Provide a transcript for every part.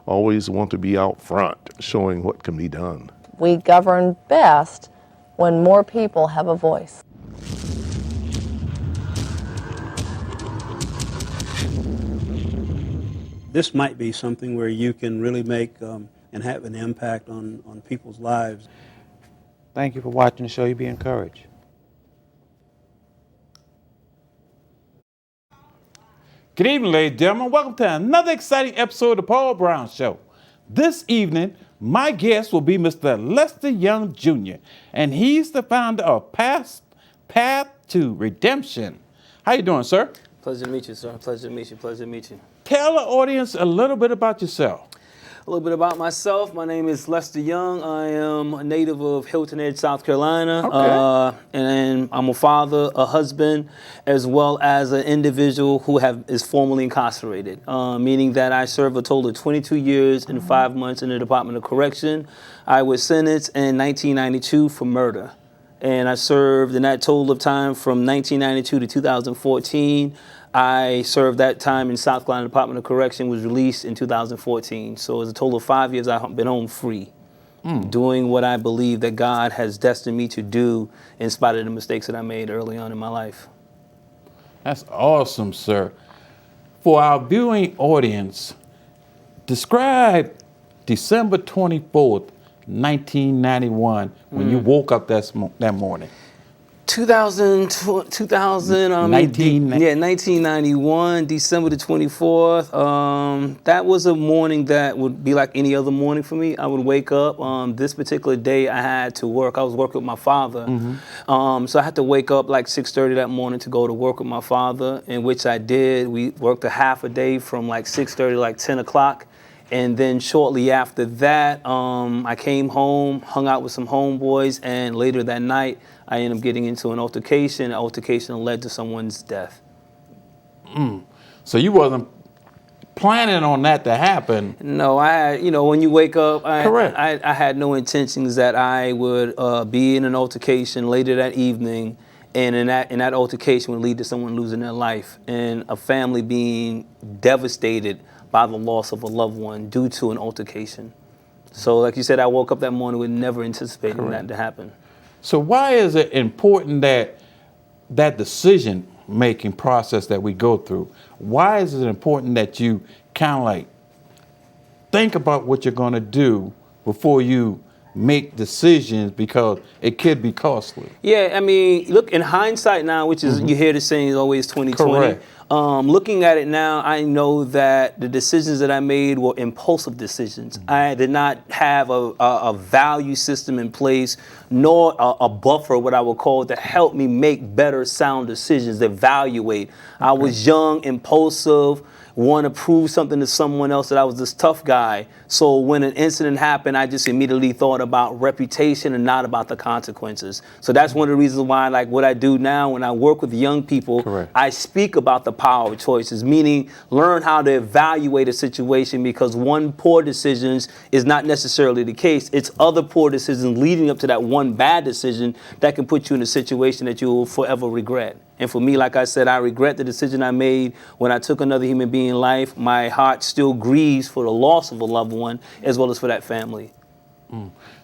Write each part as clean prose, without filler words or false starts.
always want to be out front, showing what can be done. We govern best when more people have a voice. This might be something where you can really make and have an impact on people's lives. Thank you for watching the show. You be encouraged. Good evening, ladies and gentlemen. Welcome to another exciting episode of The Paul Brown Show. This evening, my guest will be Mr. Lester Young Jr., and he's the founder of Path to Redemption. How you doing, sir? Pleasure to meet you, sir. Pleasure to meet you. Pleasure to meet you. Tell the audience a little bit about yourself. A little bit about myself. My name is Lester Young. I am a native of Hilton Head, South Carolina. Okay. And I'm a father, a husband, as well as an individual who is formerly incarcerated, meaning that I served a total of 22 years and 5 months in the Department of Correction. I was sentenced in 1992 for murder. And I served in that total of time from 1992 to 2014. I served that time in South Carolina Department of Correction, was released in 2014. So it was a total of 5 years I've been home free, doing what I believe that God has destined me to do in spite of the mistakes that I made early on in my life. That's awesome, sir. For our viewing audience, describe December 24th, 1991, when you woke up that morning. 1991, December the 24th. That was a morning that would be like any other morning for me. I would wake up. This particular day I had to work. I was working with my father. So I had to wake up like 6:30 that morning to go to work with my father, in which I did. We worked a half a day from like 6:30 to like 10 o'clock. And then shortly after that, I came home, hung out with some homeboys, and later that night, I ended up getting into an altercation. An altercation led to someone's death. So you wasn't planning on that to happen? No, I had, when you wake up, Correct. I had no intentions that I would be in an altercation later that evening, and in that altercation would lead to someone losing their life and a family being devastated by the loss of a loved one due to an altercation. So like you said, I woke up that morning with never anticipating that to happen. So why is it important that decision-making process that we go through, why is it important that you kind of like think about what you're going to do before you make decisions, because it could be costly? Yeah, I mean, look, in hindsight now, which is, you hear the saying is always 2020. Correct. Looking at it now, I know that the decisions that I made were impulsive decisions. I did not have a value system in place, nor a buffer, what I would call, to help me make better, sound decisions, evaluate. I was young, impulsive, want to prove something to someone else that I was this tough guy. So when an incident happened, I just immediately thought about reputation and not about the consequences. So that's one of the reasons why, like what I do now when I work with young people, Correct. I speak about the power of choices, meaning learn how to evaluate a situation, because one poor decision is not necessarily the case. It's other poor decisions leading up to that one bad decision that can put you in a situation that you will forever regret. And for me, like I said, I regret the decision I made when I took another human being's life. My heart still grieves for the loss of a loved one, as well as for that family.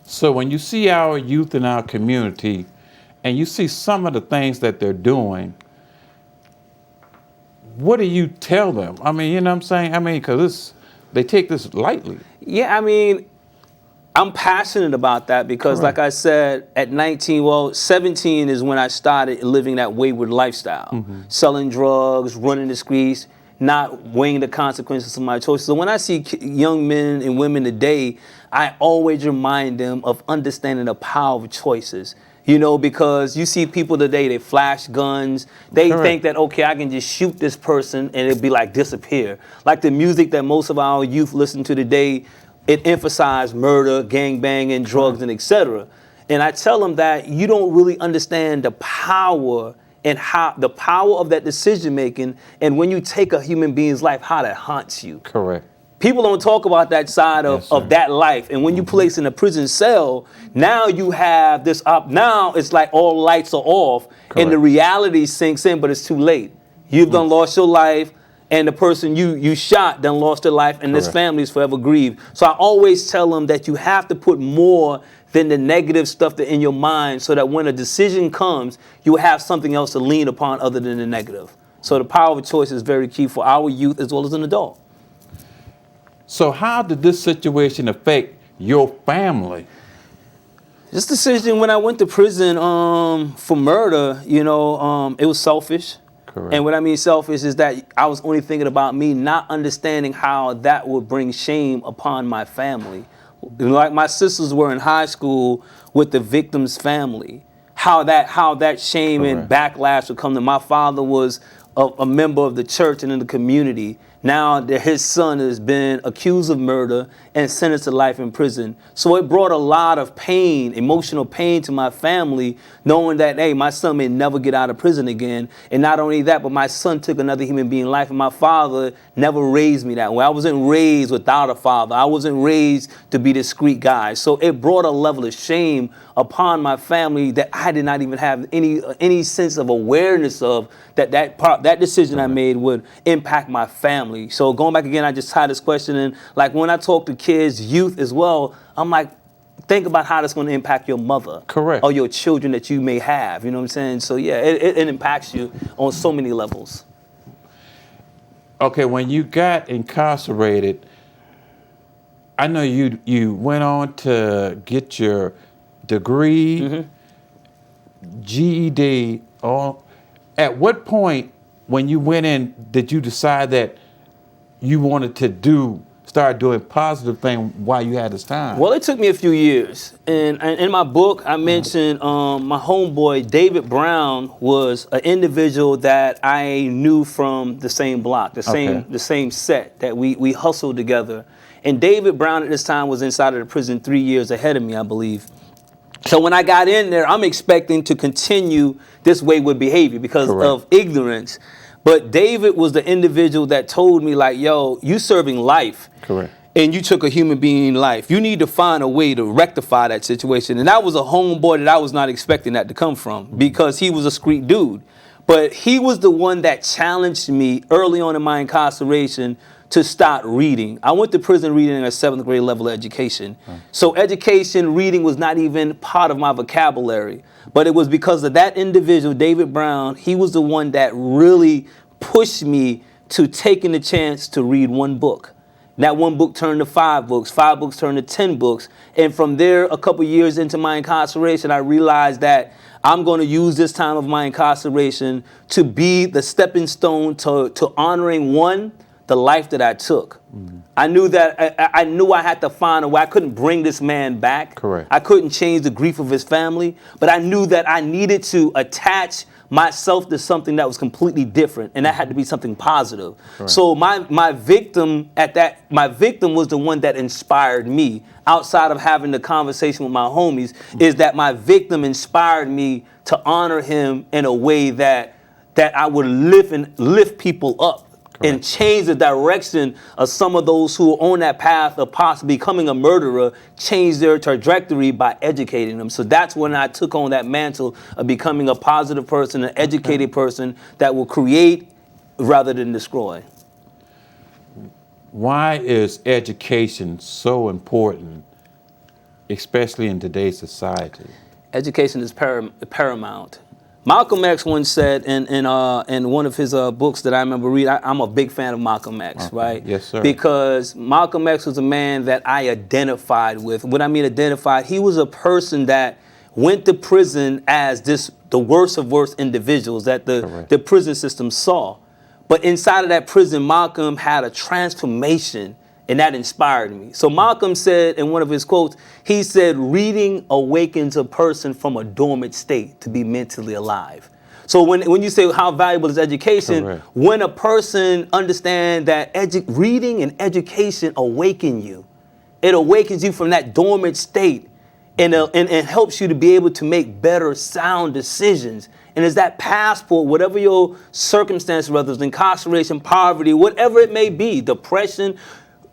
So when you see our youth in our community and you see some of the things that they're doing, what do you tell them? I mean, you know what I'm saying? I mean, because they take this lightly. Yeah, I mean, I'm passionate about that because, like I said, at 17 is when I started living that wayward lifestyle, selling drugs, running the streets, not weighing the consequences of my choices. So when I see young men and women today, I always remind them of understanding the power of choices. Because you see people today, they flash guns. They think that, okay, I can just shoot this person and it'll be like disappear. Like the music that most of our youth listen to today, it emphasized murder, gangbanging, drugs, and etc. And I tell them that you don't really understand the power and how the power of that decision making, and when you take a human being's life, how that haunts you. Correct. People don't talk about that side of that life. And when you place in a prison cell, now you have this up. Now it's like all lights are off, and the reality sinks in, but it's too late. You've done lost your life. and the person you shot done lost their life, and this Correct. family is forever grieved. So I always tell them that you have to put more than the negative stuff that in your mind, so that when a decision comes, you have something else to lean upon other than the negative. So the power of choice is very key for our youth as well as an adult. So how did this situation affect your family? This decision when I went to prison for murder, it was selfish. Correct. And what I mean selfish is that I was only thinking about me, not understanding how that would bring shame upon my family. Like my sisters were in high school with the victim's family. How that shame and backlash would come to. My father was a member of the church and in the community. Now that his son has been accused of murder and sentenced to life in prison. So it brought a lot of pain, emotional pain to my family, knowing that, hey, my son may never get out of prison again. And not only that, but my son took another human being's life, and my father never raised me that way. I wasn't raised without a father. I wasn't raised to be a discreet guy. So it brought a level of shame upon my family that I did not even have any sense of awareness of that decision I made would impact my family. So going back again, I just tied this question in. Like when I talk to kids, youth as well, I'm like, think about how that's going to impact your mother. Correct. Or your children that you may have. You know what I'm saying? So yeah, it impacts you on so many levels. Okay, when you got incarcerated, I know you went on to get your degree, GED. At what point when you went in did you decide that you wanted to start doing positive things while you had this time? Well, it took me a few years. And in my book, I mentioned my homeboy, David Brown, was an individual that I knew from the same block, the same set that we hustled together. And David Brown at this time was inside of the prison 3 years ahead of me, I believe. So when I got in there, I'm expecting to continue this wayward behavior because of ignorance. But David was the individual that told me, like, yo, you serving life. Correct. And you took a human being life. You need to find a way to rectify that situation. And that was a homeboy that I was not expecting that to come from, because he was a street dude. But he was the one that challenged me early on in my incarceration to start reading. I went to prison reading a 7th grade level of education. So education, reading was not even part of my vocabulary. But it was because of that individual, David Brown. He was the one that really pushed me to taking the chance to read one book. That one book turned to 5 books. 5 books turned to 10 books. And from there, a couple years into my incarceration, I realized that I'm going to use this time of my incarceration to be the stepping stone to honoring the life that I took. I knew that I knew I had to find a way. I couldn't bring this man back. Correct. I couldn't change the grief of his family, but I knew that I needed to attach myself to something that was completely different, and that had to be something positive. Correct. So my victim was the one that inspired me. Outside of having the conversation with my homies, is that my victim inspired me to honor him in a way that I would lift people up. Correct. And change the direction of some of those who are on that path of possibly becoming a murderer, change their trajectory by educating them. So that's when I took on that mantle of becoming a positive person, an educated person that will create rather than destroy. Why is education so important, especially in today's society? Education is paramount. Malcolm X once said in one of his books that I remember reading, I'm a big fan of Malcolm X, right? Yes, sir. Because Malcolm X was a man that I identified with. What I mean identified, he was a person that went to prison as the worst of worst individuals that the prison system saw. But inside of that prison, Malcolm had a transformation, and that inspired me. So Malcolm said in one of his quotes, he said, reading awakens a person from a dormant state to be mentally alive. So when you say how valuable is education, Correct. When a person understands that reading and education awaken you, it awakens you from that dormant state and helps you to be able to make better, sound decisions. And it's that passport, whatever your circumstance, whether it's incarceration, poverty, whatever it may be, depression,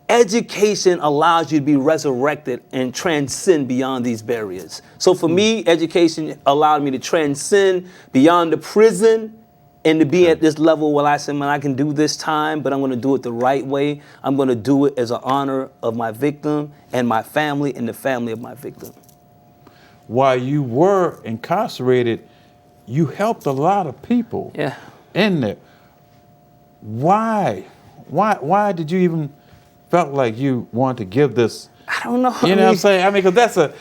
education allows you to be resurrected and transcend beyond these barriers. So for me, education allowed me to transcend beyond the prison And to be at this level where I said, man, I can do this time, but I'm going to do it the right way. I'm going to do it as an honor of my victim and my family and the family of my victim. While you were incarcerated, you helped a lot of people Yeah. in there. Why did you even felt like you wanted to give this? I don't know. You know what I'm saying? I mean, because that's a...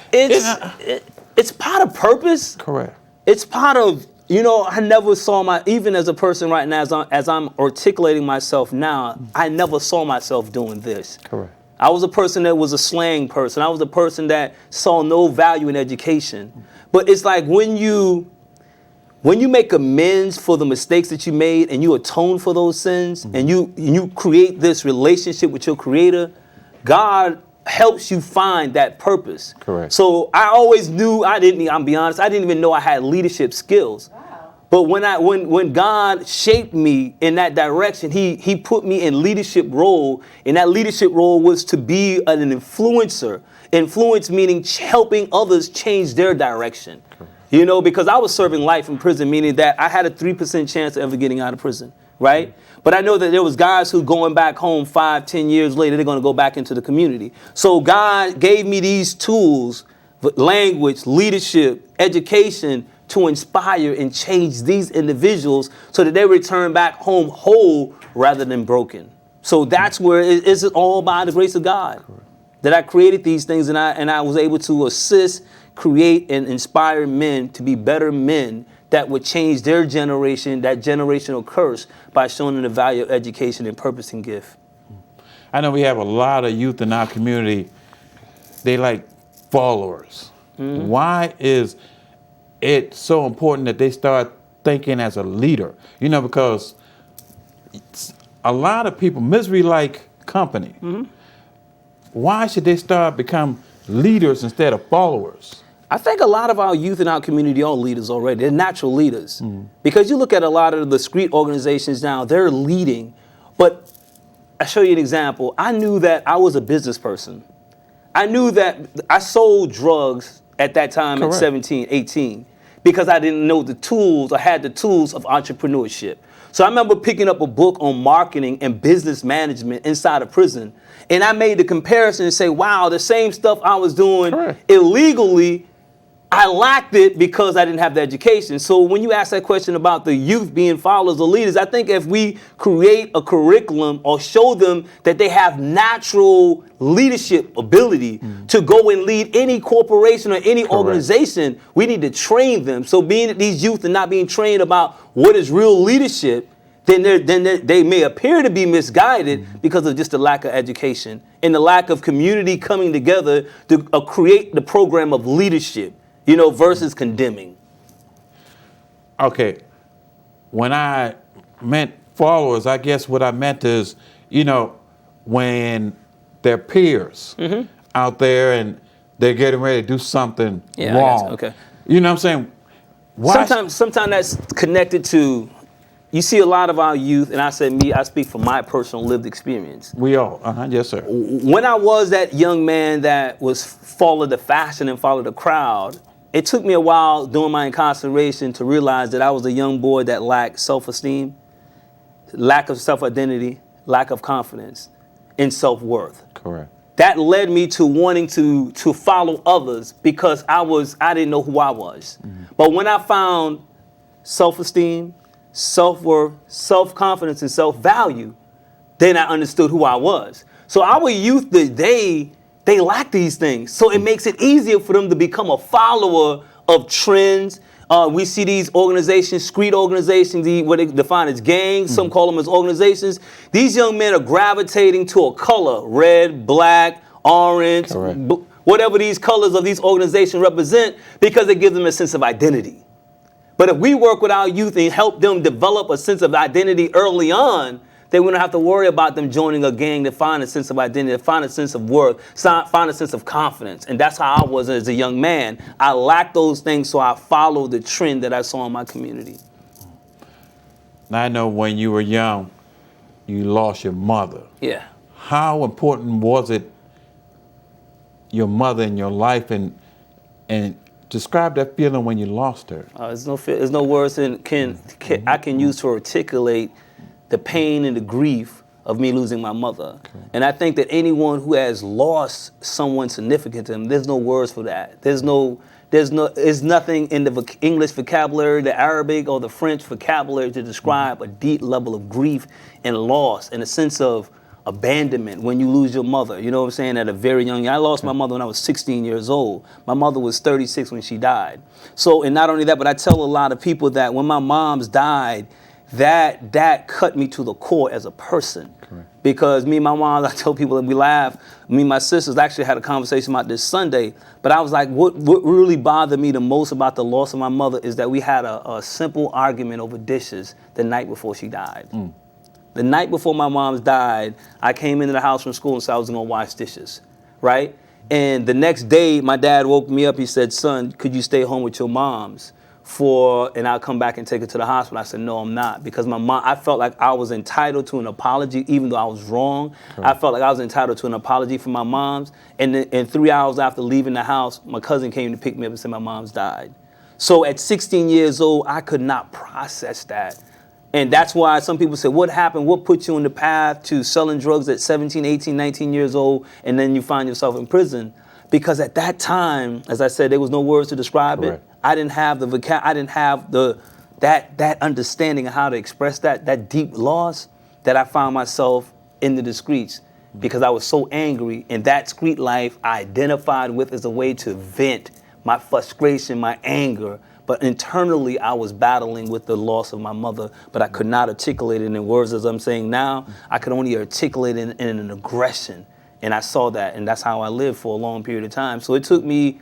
It's part of purpose. Correct. It's part of, I never saw even as a person right now, as I'm articulating myself now, I never saw myself doing this. Correct. I was a person that was a slang person. I was a person that saw no value in education. But it's like when you make amends for the mistakes that you made and you atone for those sins and you create this relationship with your creator, God helps you find that purpose. Correct. So I always knew I'll be honest, I didn't even know I had leadership skills. But when God shaped me in that direction, he put me in leadership role, and that leadership role was to be an influencer. Influence meaning helping others change their direction. Because I was serving life in prison, meaning that I had a 3% chance of ever getting out of prison, right? But I know that there was guys who going back home 5-10 years later, they're going to go back into the community. So God gave me these tools, language, leadership, education, to inspire and change these individuals so that they return back home whole rather than broken. So that's where it's all by the grace of God. Correct. That I created these things and I was able to assist, create, and inspire men to be better men that would change their generation, that generational curse, by showing them the value of education and purpose and gift. I know we have a lot of youth in our community, they like followers. Mm-hmm. Why is it's so important that they start thinking as a leader? Because a lot of people, misery like company. Mm-hmm. Why should they start become leaders instead of followers? I think a lot of our youth in our community are leaders already. They're natural leaders. Mm-hmm. Because you look at a lot of the street organizations now, they're leading. But I'll show you an example. I knew that I was a business person. I knew that I sold drugs at that time. Correct. At 17, 18. Because I didn't know the tools or had the tools of entrepreneurship. So I remember picking up a book on marketing and business management inside of prison. And I made the comparison and say, wow, the same stuff I was doing Correct. Illegally, I lacked it because I didn't have the education. So when you ask that question about the youth being followers or leaders, I think if we create a curriculum or show them that they have natural leadership ability to go and lead any corporation or any Correct. Organization, we need to train them. So being that these youth are not being trained about what is real leadership, then they may appear to be misguided because of just the lack of education and the lack of community coming together to create the program of leadership. Versus condemning. Okay. When I meant followers, I guess what I meant is, when their peers out there and they're getting ready to do something wrong. Okay. You know what I'm saying? Why? Sometimes that's connected to, you see a lot of our youth, and I speak from my personal lived experience. We all, yes, sir. When I was that young man that was follow the fashion and follow the crowd, it took me a while during my incarceration to realize that I was a young boy that lacked self-esteem, lack of self-identity, lack of confidence, and self-worth. Correct. That led me to wanting to follow others because I didn't know who I was. Mm-hmm. But when I found self-esteem, self-worth, self-confidence, and self-value, then I understood who I was. So our youth today, they lack these things. So it makes it easier for them to become a follower of trends. We see these organizations, street organizations, what they define as gangs. Some call them as organizations. These young men are gravitating to a color, red, black, orange, whatever these colors of these organizations represent, because it gives them a sense of identity. But if we work with our youth and help them develop a sense of identity early on, then we don't have to worry about them joining a gang to find a sense of identity, to find a sense of worth, find a sense of confidence. And that's how I was as a young man. I lacked those things, so I followed the trend that I saw in my community. Now I know when you were young, you lost your mother. Yeah. How important was it, your mother in your life, and Describe that feeling when you lost her. There's no words I can use to articulate the pain and the grief of me losing my mother. Okay. And I think that anyone who has lost someone significant to them, there's no words for that. There's nothing in the English vocabulary, the Arabic or the French vocabulary to describe a deep level of grief and loss and a sense of abandonment when you lose your mother. You know what I'm saying? At a very young age. I lost my mother when I was 16 years old. My mother was 36 when she died. So, and not only that, but I tell a lot of people that when my mom's died, that cut me to the core as a person. Correct. Because me and my mom, I tell people that we laugh. Me and my sisters actually had a conversation about this Sunday. But I was like, what really bothered me the most about the loss of my mother is that we had a simple argument over dishes the night before she died. Mm. The night before my mom's died, I came into the house from school and said I was going to wash dishes, right? And the next day, my dad woke me up. He said, son, could you stay home with your moms and I'll come back and take her to the hospital? I said, no, I'm not. Because my mom, I felt like I was entitled to an apology, even though I was wrong. Correct. I felt like I was entitled to an apology from my moms. And 3 hours after leaving the house, my cousin came to pick me up and said my mom's died. So at 16 years old, I could not process that. And that's why some people say, what happened? What put you on the path to selling drugs at 17, 18, 19 years old, and then you find yourself in prison? Because at that time, as I said, there was no words to describe Correct. It. I didn't have that understanding of how to express that deep loss that I found myself in the streets because I was so angry. And that street life I identified with as a way to vent my frustration, my anger. But internally, I was battling with the loss of my mother, but I could not articulate it in words as I'm saying now. I could only articulate it in an aggression. And I saw that, and that's how I lived for a long period of time. So it took me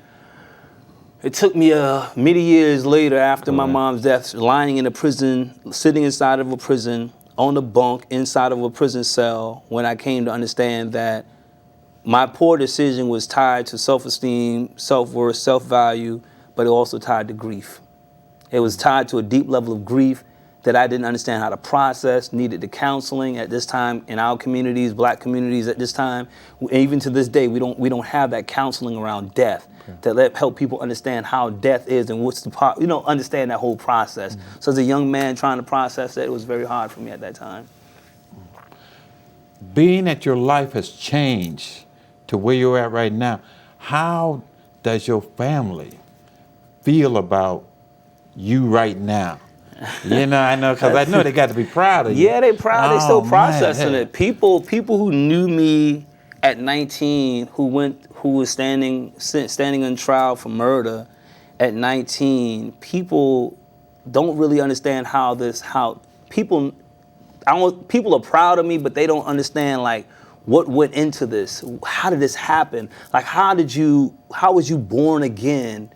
many years later after my mom's death, lying in a prison, sitting inside of a prison, on a bunk inside of a prison cell, when I came to understand that my poor decision was tied to self-esteem, self-worth, self-value, but it also tied to grief. It was tied to a deep level of grief that I didn't understand how to process, needed the counseling at this time in our communities, black communities at this time. Even to this day, we don't have that counseling around death to help people understand how death is and what's understand that whole process. Mm-hmm. So as a young man trying to process that, it was very hard for me at that time. Being that your life has changed to where you're at right now, how does your family feel about you right now? You know, I know, because I know they got to be proud of you. Yeah, they proud. They still processing it. People who knew me at 19, who was standing on trial for murder at 19, people don't really understand people are proud of me, but they don't understand like what went into this. How did this happen? Like, how was you born again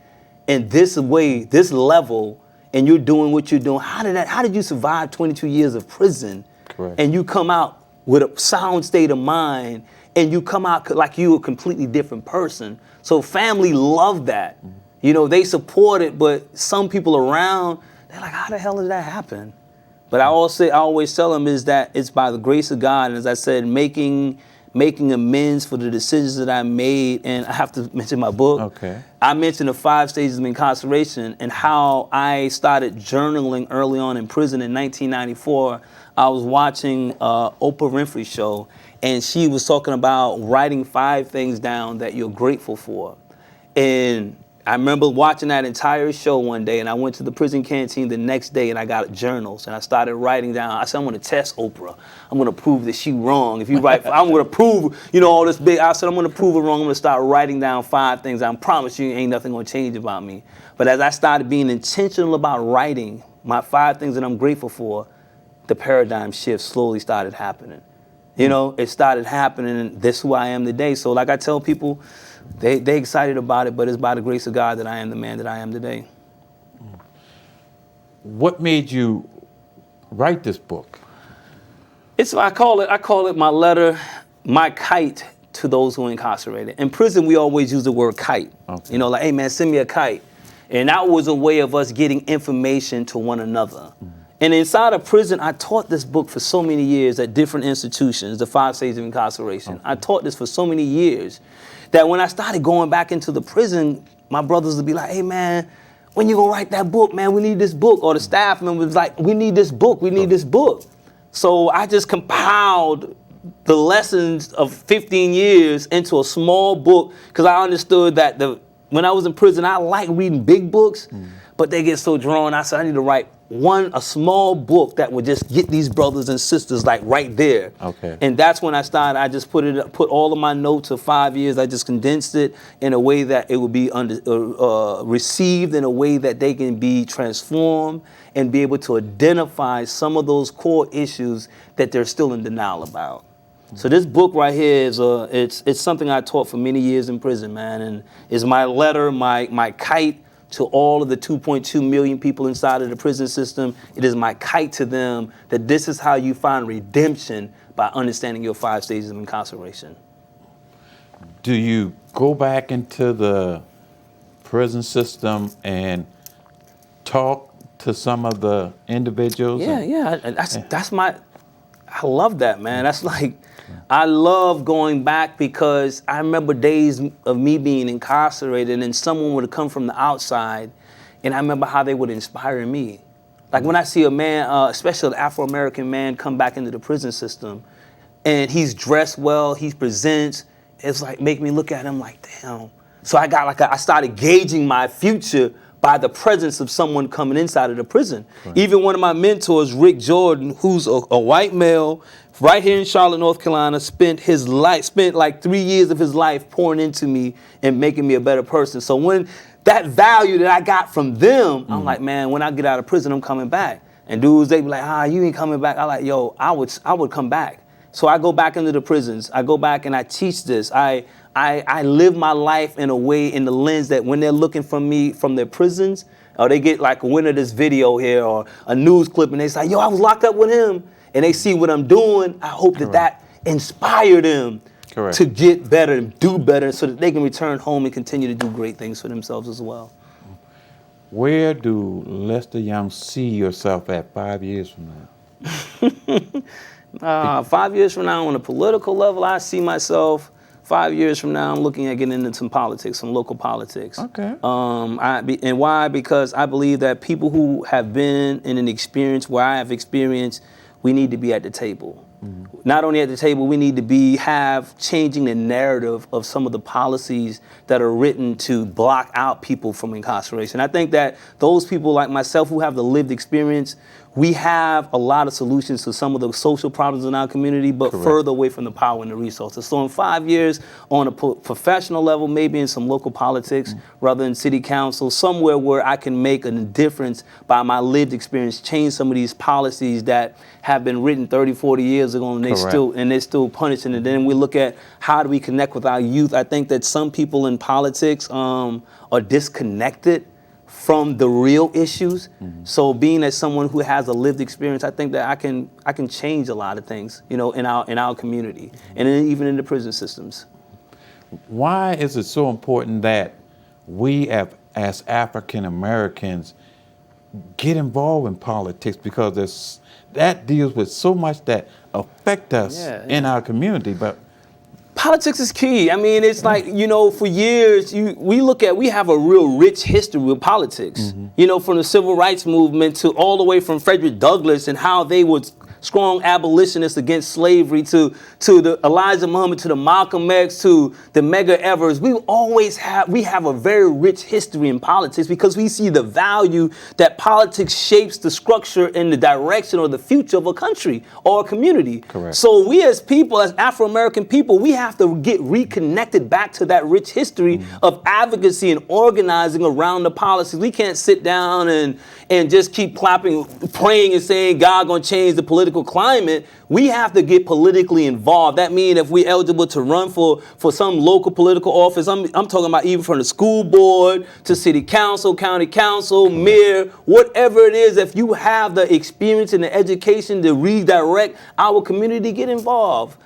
in this way, this level? And you're doing what you're doing. How did you survive 22 years of prison? Correct. And you come out with a sound state of mind and you come out like you're a completely different person. So family love that. Mm-hmm. You know, they support it, but some people around, they're like, how the hell did that happen? But I always tell them is that it's by the grace of God. And as I said, making amends for the decisions that I made. And I have to mention my book. Okay. I mentioned the 5 stages of incarceration and how I started journaling early on in prison in 1994. I was watching Oprah Winfrey show, and she was talking about writing 5 things down that you're grateful for. And I remember watching that entire show one day, and I went to the prison canteen the next day, and I got journals, and I started writing down. I said, I'm going to test Oprah. I'm going to prove that she's wrong. If you write, I'm going to prove, all this big. I said, I'm going to prove her wrong. I'm going to start writing down 5 things. I promise you, ain't nothing going to change about me. But as I started being intentional about writing my 5 things that I'm grateful for, the paradigm shift slowly started happening. It started happening, and this is who I am today. So like I tell people, they excited about it, but it's by the grace of God that I am the man that I am today. What made you write this book? I call it my letter, my kite to those who are incarcerated. In prison, we always use the word kite. Okay. Like, hey man, send me a kite. And that was a way of us getting information to one another. Mm-hmm. And inside of prison, I taught this book for so many years at different institutions, the 5 stages of incarceration. Okay. I taught this for so many years that when I started going back into the prison, my brothers would be like, hey man, when you gonna write that book, man? We need this book. Or the staff members like, we need this book, we need this book. So I just compiled the lessons of 15 years into a small book because I understood that when I was in prison, I like reading big books, but they get so drawn. I said, I need to write a small book that would just get these brothers and sisters like right there. Okay. And that's when I started. I just put all of my notes of 5 years. I just condensed it in a way that it would be received in a way that they can be transformed and be able to identify some of those core issues that they're still in denial about. So this book right here is it's something I taught for many years in prison, man, and is my letter, my kite to all of the 2.2 million people inside of the prison system. It is my kite to them that this is how you find redemption by understanding your 5 stages of incarceration. Do you go back into the prison system and talk to some of the individuals? Yeah. I love that, man. That's like, I love going back because I remember days of me being incarcerated and someone would come from the outside, and I remember how they would inspire me. Like when I see a man, especially an Afro-American man, come back into the prison system, and he's dressed well, he presents, it's like make me look at him like, damn. So I started gauging my future by the presence of someone coming inside of the prison. Right. Even one of my mentors, Rick Jordan, who's a white male, right here in Charlotte, North Carolina, spent like 3 years of his life pouring into me and making me a better person. So when that value that I got from them, I'm like, man, when I get out of prison, I'm coming back. And dudes, they be like, you ain't coming back. I'm like, yo, I would come back. So I go back into the prisons. I go back and I teach this. I live my life in a way, in the lens that when they're looking for me from their prisons, or they get like a winner of this video here or a news clip and they say, yo, I was locked up with him. And they see what I'm doing. I hope that inspire them to get better and do better so that they can return home and continue to do great things for themselves as well. Where do Lester Young see yourself at 5 years from now? 5 years from now on a political level, I see myself 5 years from now, I'm looking at getting into some politics, some local politics. Okay. And why? Because I believe that people who have been in an experience where I have experienced, we need to be at the table. Mm-hmm. Not only at the table, we need to have changing the narrative of some of the policies that are written to block out people from incarceration. I think that those people like myself who have the lived experience, we have a lot of solutions to some of the social problems in our community, but further away from the power and the resources. So in 5 years, on a professional level, maybe in some local politics, rather than city council, somewhere where I can make a difference by my lived experience, change some of these policies that have been written 30, 40 years ago, and they're still punishing. And then we look at how do we connect with our youth. I think that some people in politics are disconnected from the real issues. Mm-hmm. So being as someone who has a lived experience, I think that I can change a lot of things, in our community and even in the prison systems. Why is it so important that we as African Americans get involved in politics? Because that deals with so much that affect us in our community, but politics is key. I mean, it's like, for years, we have a real rich history with politics, from the civil rights movement to all the way from Frederick Douglass and how they were strong abolitionists against slavery to the Elijah Muhammad, to the Malcolm X, to the Medgar Evers. We have a very rich history in politics because we see the value that politics shapes the structure and the direction or the future of a country or a community. Correct. So we as people, as Afro-American people, we have to get reconnected back to that rich history of advocacy and organizing around the policies. We can't sit down and just keep clapping, praying and saying God gonna change the political climate. We have to get politically involved. That means if we're eligible to run for some local political office, I'm talking about even from the school board to city council, county council, mayor, whatever it is, if you have the experience and the education to redirect our community, get involved.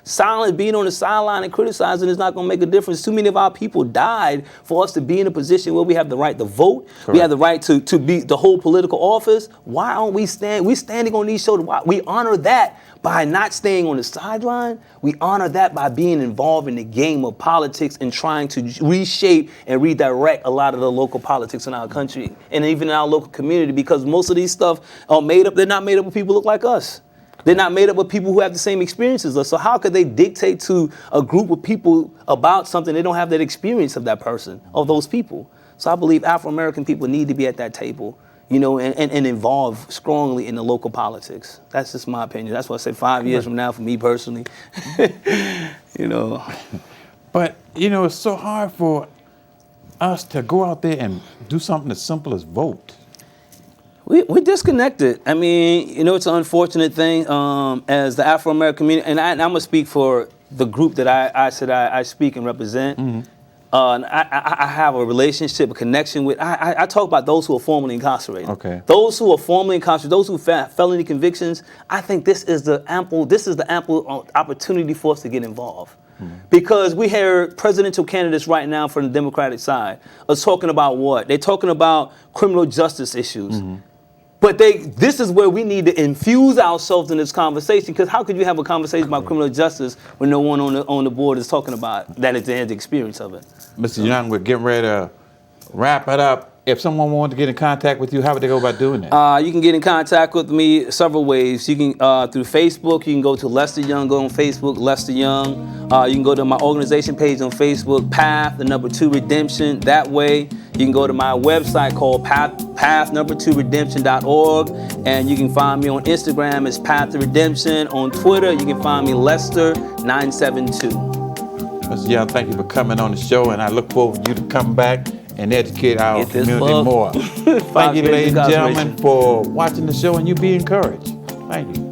Being on the sideline and criticizing is not going to make a difference. Too many of our people died for us to be in a position where we have the right to vote. Correct. We have the right to be the whole political office. Why aren't we standing on these shoulders? We honor honor that by not staying on the sideline. We honor that by being involved in the game of politics and trying to reshape and redirect a lot of the local politics in our country and even in our local community, because most of these stuff are made up. They're not made up of people who look like us. They're not made up of people who have the same experiences as us. So how could they dictate to a group of people about something they don't have that experience of that person, of those people? So I believe Afro-American people need to be at that table, you know, and involved strongly in the local politics. That's just my opinion. That's what I say 5 years from now for me personally, you know. But, you know, it's so hard for us to go out there and do something as simple as vote. We're disconnected. I mean, you know, it's an unfortunate thing as the Afro-American community, and I'm going to speak for the group that I said I speak and represent. Mm-hmm. And I have a relationship, a connection with, I talk about those who are formerly incarcerated. Okay. Those who are formerly incarcerated, those who have felony convictions, I think this is the ample opportunity for us to get involved. Because we hear presidential candidates right now from the Democratic side are talking about what? They're talking about criminal justice issues. But this is where we need to infuse ourselves in this conversation, because how could you have a conversation about criminal justice when no one on the board is talking about that at the end experience of it? Mr. Young, we're getting ready to wrap it up. If someone wanted to get in contact with you, how would they go about doing that? You can get in contact with me several ways. You can through Facebook. You can go to Lester Young. Go on Facebook, Lester Young. You can go to my organization page on Facebook, Path 2 Redemption. That way, you can go to my website called path2redemption.org, and you can find me on Instagram as Path to Redemption. On Twitter, you can find me Lester972. Mr. Young, thank you for coming on the show, and I look forward to you to come back and educate our community more. Thank you, ladies and gentlemen, for watching the show, and you be encouraged. Thank you.